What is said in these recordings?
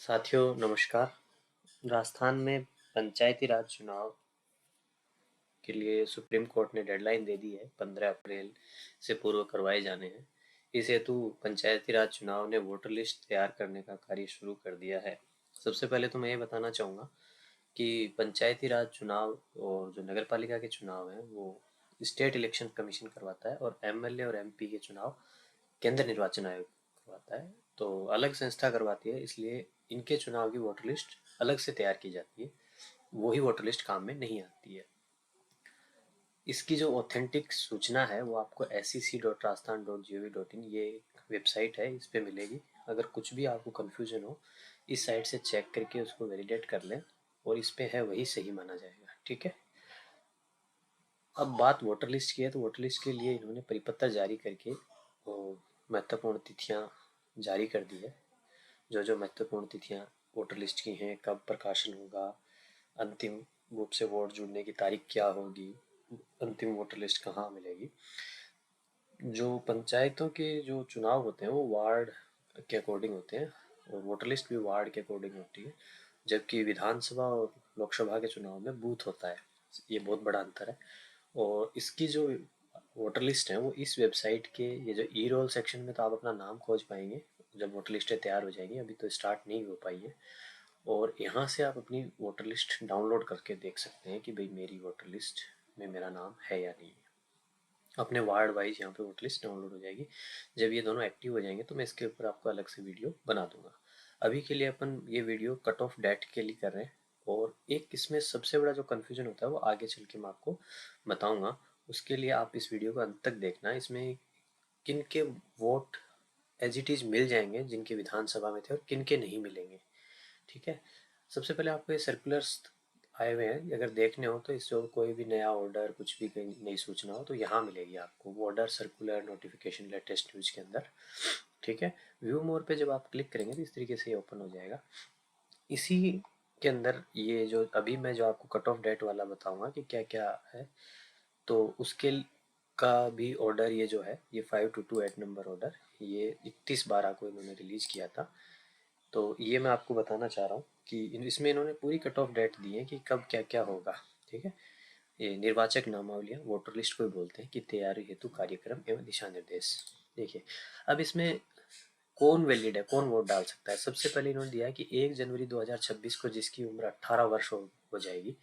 साथियों नमस्कार। राजस्थान में पंचायती राज चुनाव के लिए सुप्रीम कोर्ट ने डेडलाइन दे दी है। 15 अप्रैल से पूर्व करवाए जाने हैं। इस हेतु पंचायती राज चुनाव ने वोटर लिस्ट तैयार करने का कार्य शुरू कर दिया है। सबसे पहले तो मैं ये बताना चाहूँगा कि पंचायती राज चुनाव और जो नगर पालिका के चुनाव हैं वो स्टेट इलेक्शन कमीशन करवाता है, और एमएलए और एमपी के चुनाव केंद्र निर्वाचन आयोग करवाता है। तो अलग संस्था करवाती है, इसलिए इनके चुनाव की वोटर लिस्ट अलग से तैयार की जाती है। वही वोटर लिस्ट काम में नहीं आती है। इसकी जो ऑथेंटिक सूचना है वो आपको sec.rajasthan.gov.in ये एक वेबसाइट है, इस पे मिलेगी। अगर कुछ भी आपको कन्फ्यूजन हो, इस साइट से चेक करके उसको वैलिडेट कर लें, और इस पे है वही सही माना जाएगा। ठीक है। अब बात वोटर लिस्ट की है, तो वोटर लिस्ट के लिए इन्होंने परिपत्र जारी करके वो महत्वपूर्ण तिथियां जारी कर दी है। जो जो महत्वपूर्ण तिथियां वोटर लिस्ट की हैं, कब प्रकाशन होगा, अंतिम रूप से वोट जुड़ने की तारीख क्या होगी, अंतिम वोटर लिस्ट कहाँ मिलेगी। जो पंचायतों के जो चुनाव होते हैं वो वार्ड के अकॉर्डिंग होते हैं, और वोटर लिस्ट भी वार्ड के अकॉर्डिंग होती है, जबकि विधानसभा और लोकसभा के चुनाव में बूथ होता है। ये बहुत बड़ा अंतर है। और इसकी जो वोटर लिस्ट है वो इस वेबसाइट के ये जो ई रोल सेक्शन में तो आप अपना नाम खोज पाएंगे जब वोटर लिस्टें तैयार हो जाएंगी। अभी तो स्टार्ट नहीं हो पाई है। और यहाँ से आप अपनी वोटर लिस्ट डाउनलोड करके देख सकते हैं कि भाई मेरी वोटर लिस्ट में मेरा नाम है या नहीं है। अपने वार्ड वाइज यहाँ पे वोटर लिस्ट डाउनलोड हो जाएगी। जब ये दोनों एक्टिव हो जाएंगे तो मैं इसके ऊपर आपको अलग से वीडियो बना दूंगा। अभी के लिए अपन ये वीडियो कट ऑफ डेट के लिए कर रहे हैं। और एक इसमें सबसे बड़ा जो कन्फ्यूजन होता है वो आगे चल के मैं आपको बताऊंगा। उसके लिए आप इस वीडियो को अंत तक देखना। इसमें किन के वोट एज इट इज मिल जाएंगे जिनके विधानसभा में थे, और किन के नहीं मिलेंगे। ठीक है। सबसे पहले आपको ये सर्कुलर्स आए हुए हैं, अगर देखने हो तो इस जो कोई भी नया ऑर्डर, कुछ भी कहीं नई सूचना हो तो यहाँ मिलेगी आपको, order circular notification latest news के अंदर। ठीक है। व्यू मोर पे जब आप क्लिक करेंगे तो इस तरीके से ये ओपन हो जाएगा। इसी के अंदर ये जो अभी मैं जो आपको कट ऑफ डेट वाला बताऊंगा कि क्या क्या है, तो उसके का भी ऑर्डर ये जो है ये 5228 नंबर ऑर्डर, ये 31/12 को इन्होंने रिलीज किया था। तो ये मैं आपको बताना चाह रहा हूँ कि इसमें इन्होंने पूरी कट ऑफ डेट दी है कि कब क्या क्या होगा। ठीक है। ये निर्वाचक नामावलियां वोटर लिस्ट को भी बोलते हैं कि तैयारी हेतु कार्यक्रम एवं दिशा निर्देश। देखिए, अब इसमें कौन वैलिड है, कौन वोट डाल सकता है। सबसे पहले इन्होंने दिया है कि 1 जनवरी 2026 को जिसकी उम्र 18 वर्ष हो जाएगी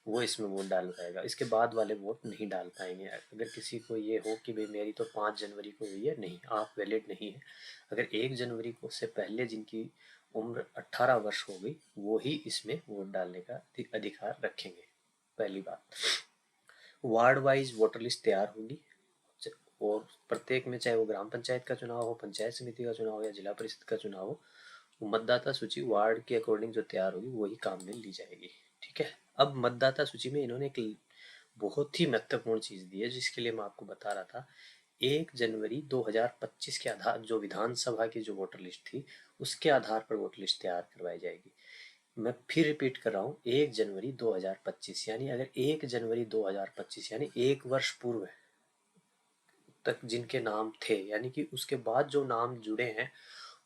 वो इसमें वोट डाल पाएगा। इसके बाद वाले वोट नहीं डाल पाएंगे। अगर किसी को ये हो कि भाई मेरी तो 5 जनवरी को हुई है, नहीं, आप वैलिड नहीं है। अगर 1 जनवरी को से पहले जिनकी उम्र 18 वर्ष हो गई वो ही इसमें वोट डालने का अधिकार रखेंगे। पहली बात, वार्ड वाइज वोटर लिस्ट तैयार होगी, और प्रत्येक में चाहे वो ग्राम पंचायत का चुनाव हो, पंचायत समिति का चुनाव हो या जिला परिषद का चुनाव हो, वो मतदाता सूची वार्ड के अकॉर्डिंग जो तैयार होगी वही काम में ली जाएगी। ठीक है। अब मतदाता सूची में इन्होंने एक बहुत ही महत्वपूर्ण चीज दी है जिसके लिए मैं आपको बता रहा था। 1 जनवरी 2025 के आधार जो विधानसभा की जो वोटर लिस्ट थी उसके आधार पर वोटर लिस्ट तैयार करवाई जाएगी। मैं फिर रिपीट कर रहा हूँ, 1 जनवरी 2025, यानी अगर 1 जनवरी 2025 यानी 1 वर्ष पूर्व तक जिनके नाम थे, यानी कि उसके बाद जो नाम जुड़े हैं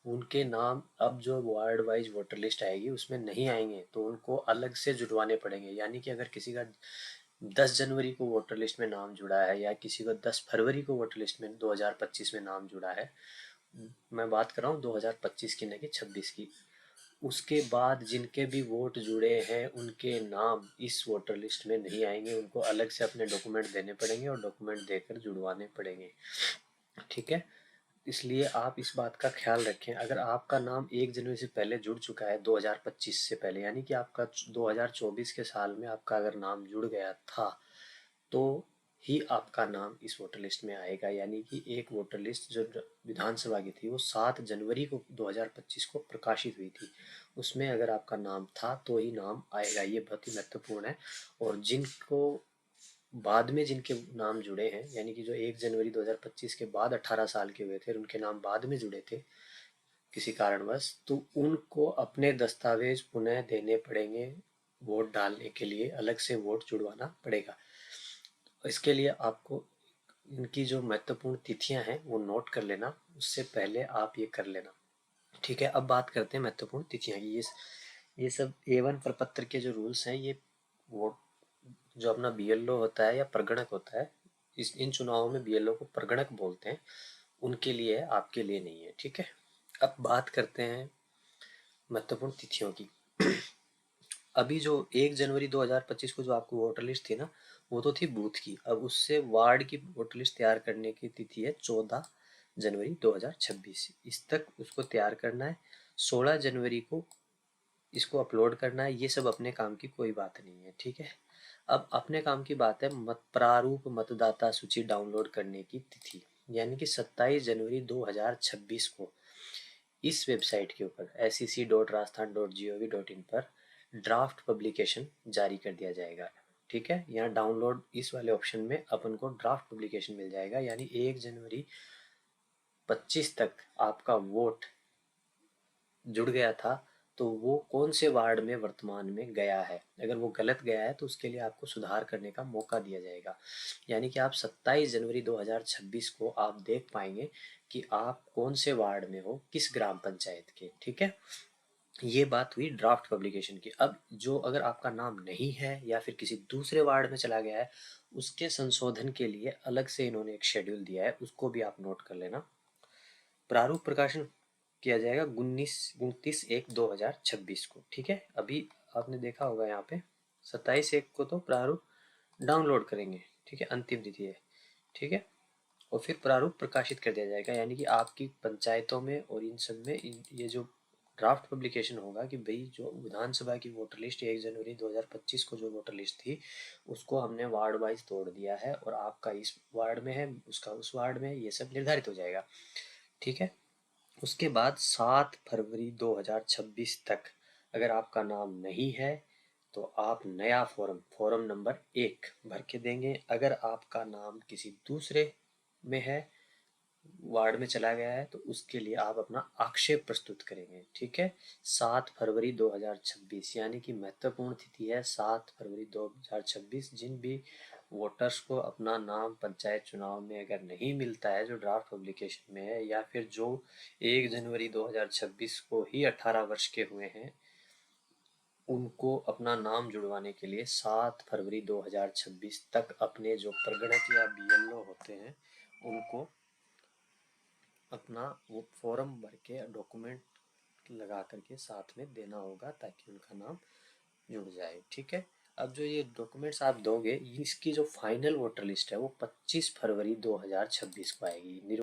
उनके नाम अब जो वार्ड वाइज वोटर लिस्ट आएगी उसमें नहीं आएंगे, तो उनको अलग से जुड़वाने पड़ेंगे। यानी कि अगर किसी का 10 जनवरी को वोटर लिस्ट में नाम जुड़ा है या किसी का 10 फरवरी को वोटर लिस्ट में 2025 में नाम जुड़ा है, मैं बात कर रहा हूँ 2025 की, न कि 26 की, उसके बाद जिनके भी वोट जुड़े हैं उनके नाम इस वोटर लिस्ट में नहीं आएंगे। उनको अलग से अपने डॉक्यूमेंट देने पड़ेंगे और डॉक्यूमेंट देकर जुड़वाने पड़ेंगे। ठीक है। इसलिए आप इस बात का ख्याल रखें, अगर आपका नाम 1 जनवरी से पहले जुड़ चुका है, 2025 से पहले, यानी कि आपका 2024 के साल में आपका अगर नाम जुड़ गया था तो ही आपका नाम इस वोटर लिस्ट में आएगा। यानी कि एक वोटर लिस्ट जो विधानसभा की थी वो 7 जनवरी को 2025 को प्रकाशित हुई थी, उसमें अगर आपका नाम था तो ही नाम आएगा। ये बहुत ही महत्वपूर्ण है। और जिनको बाद में जिनके नाम जुड़े हैं, यानी कि जो 1 जनवरी 2025 के बाद 18 साल के हुए थे और उनके नाम बाद में जुड़े थे किसी कारणवश, तो उनको अपने दस्तावेज पुनः देने पड़ेंगे। वोट डालने के लिए अलग से वोट जुड़वाना पड़ेगा। इसके लिए आपको इनकी जो महत्वपूर्ण तिथियां हैं वो नोट कर लेना, उससे पहले आप ये कर लेना। ठीक है, अब बात करते हैं महत्वपूर्ण तिथियां की। ये सब A1 प्रपत्र के जो रूल्स हैं, ये वोट जो अपना BLO होता है या प्रगणक होता है, इन चुनावों में BLO को प्रगणक बोलते हैं, उनके लिए है, आपके लिए नहीं है। ठीक है, अब बात करते हैं महत्वपूर्ण तिथियों की। अभी जो 1 जनवरी 2025 को जो आपको वोटर लिस्ट थी ना, वो तो थी बूथ की। अब उससे वार्ड की वोटर लिस्ट तैयार करने की तिथि है 14 जनवरी 2026। इस तक उसको तैयार करना है। 16 जनवरी को इसको अपलोड करना है। ये सब अपने काम की कोई बात नहीं है। ठीक है, अब अपने काम की बात है प्रारूप मतदाता सूची डाउनलोड करने की तिथि, यानी कि 27 जनवरी 2026 को इस वेबसाइट के ऊपर sec.rajasthan.gov.in पर ड्राफ्ट पब्लिकेशन जारी कर दिया जाएगा। ठीक है, यहाँ डाउनलोड इस वाले ऑप्शन में अपन को ड्राफ्ट पब्लिकेशन मिल जाएगा, यानी 1 जनवरी 2025 तक आपका वोट जुड़ गया था तो वो कौन से वार्ड में वर्तमान में गया है। अगर वो गलत गया है तो उसके लिए आपको सुधार करने का मौका दिया जाएगा। यानी कि आप 27 जनवरी 2026 को आप देख पाएंगे कि आप कौन से वार्ड में हो, किस ग्राम पंचायत के। ठीक है, ये बात हुई ड्राफ्ट पब्लिकेशन की। अब जो अगर आपका नाम नहीं है या फिर किसी दूसरे वार्ड में चला गया है, उसके संशोधन के लिए अलग से इन्होंने एक शेड्यूल दिया है, उसको भी आप नोट कर लेना। प्रारूप प्रकाशन किया जाएगा 29/1/2026 को। ठीक है, अभी आपने देखा होगा यहाँ पे 27/1 को तो प्रारूप डाउनलोड करेंगे। ठीक है, अंतिम तिथि है। ठीक है, और फिर प्रारूप प्रकाशित कर दिया जाएगा, यानी कि आपकी पंचायतों में और इन सब में ये जो ड्राफ्ट पब्लिकेशन होगा कि भाई जो विधानसभा की वोटर लिस्ट 1 जनवरी 2025 को जो वोटर लिस्ट थी, उसको हमने वार्ड वाइज तोड़ दिया है और आपका इस वार्ड में है, उसका उस वार्ड में, ये सब निर्धारित हो जाएगा। ठीक है, उसके बाद 7 फरवरी 2026 तक अगर आपका नाम नहीं है तो आप नया फॉर्म नंबर 1 भर के देंगे। अगर आपका नाम किसी दूसरे में है, वार्ड में चला गया है, तो उसके लिए आप अपना आक्षेप प्रस्तुत करेंगे। ठीक है, 7 फरवरी 2026 यानी कि महत्वपूर्ण तिथि है 7 फरवरी 2026। जिन भी वोटर्स को अपना नाम पंचायत चुनाव में अगर नहीं मिलता है जो ड्राफ्ट पब्लिकेशन में है, या फिर जो 1 जनवरी 2026 को ही 18 वर्ष के हुए हैं, उनको अपना नाम जुड़वाने के लिए 7 फरवरी 2026 तक अपने जो प्रगणक या BLO होते हैं, उनको अपना वो फॉर्म भर के डॉक्यूमेंट लगा करके साथ में देना होगा, ताकि उनका नाम जुड़ जाए। ठीक है, अब जो ये डॉक्यूमेंट्स आप दोगे, इसकी जो फाइनल वोटर लिस्ट है वो 25 फरवरी 2026 को आएगी।